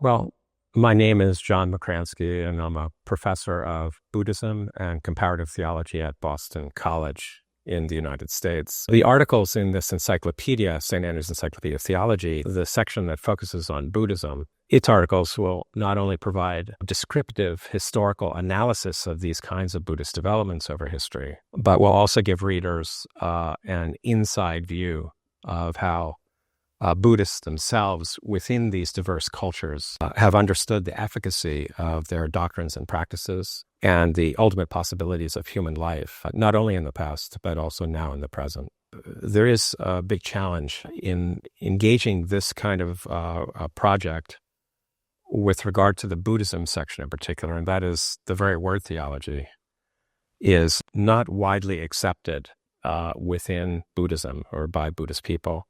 Well, my name is John Makransky, and I'm a professor of Buddhism and comparative theology at Boston College in the United States. The articles in this encyclopedia, St. Andrew's Encyclopedia of Theology, the section that focuses on Buddhism, its articles will not only provide descriptive historical analysis of these kinds of Buddhist developments over history, but will also give readers an inside view of how Buddhists themselves within these diverse cultures have understood the efficacy of their doctrines and practices and the ultimate possibilities of human life, not only in the past, but also now in the present. There is a big challenge in engaging this kind of project with regard to the Buddhism section in particular, and that is the very word theology is not widely accepted within Buddhism or by Buddhist people.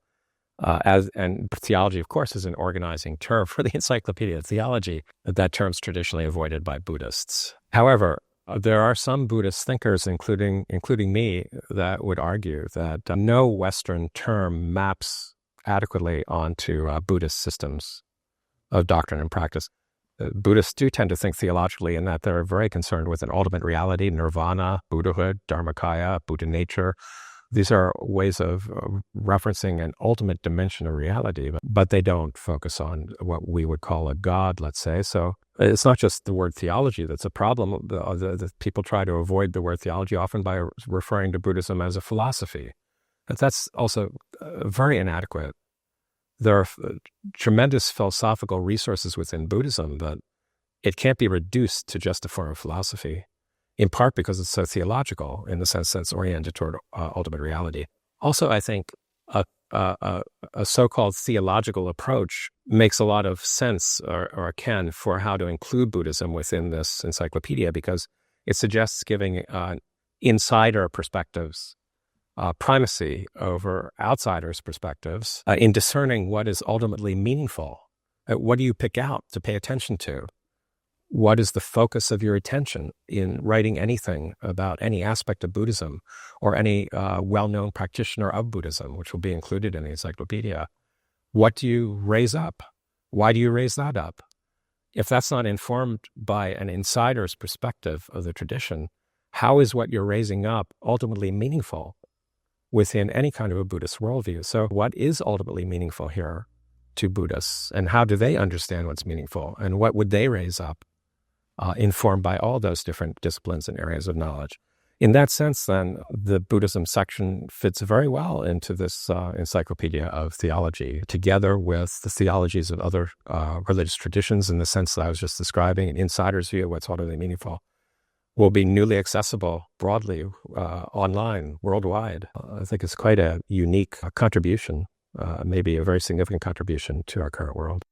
And theology, of course, is an organizing term for the Encyclopaedia of Theology. That term's traditionally avoided by Buddhists. However, there are some Buddhist thinkers, including me, that would argue that no Western term maps adequately onto Buddhist systems of doctrine and practice. Buddhists do tend to think theologically in that they're very concerned with an ultimate reality, nirvana, Buddhahood, Dharmakaya, Buddha nature. These are ways of referencing an ultimate dimension of reality, but they don't focus on what we would call a God, let's say. So it's not just the word theology that's a problem. The people try to avoid the word theology often by referring to Buddhism as a philosophy. But that's also very inadequate. There are tremendous philosophical resources within Buddhism, but it can't be reduced to just a form of philosophy, in part because it's so theological in the sense that it's oriented toward ultimate reality. Also, I think a so-called theological approach makes a lot of sense or can for how to include Buddhism within this encyclopedia, because it suggests giving insider perspectives primacy over outsiders' perspectives in discerning what is ultimately meaningful. What do you pick out to pay attention to? What is the focus of your attention in writing anything about any aspect of Buddhism or any well-known practitioner of Buddhism, which will be included in the encyclopedia? What do you raise up? Why do you raise that up? If that's not informed by an insider's perspective of the tradition, how is what you're raising up ultimately meaningful within any kind of a Buddhist worldview? So what is ultimately meaningful here to Buddhists, and how do they understand what's meaningful, and what would they raise up? Informed by all those different disciplines and areas of knowledge. In that sense, then, the Buddhism section fits very well into this Encyclopedia of Theology, together with the theologies of other religious traditions in the sense that I was just describing. An insider's view of what's ultimately meaningful will be newly accessible broadly online, worldwide. I think it's quite a unique contribution, maybe a very significant contribution to our current world.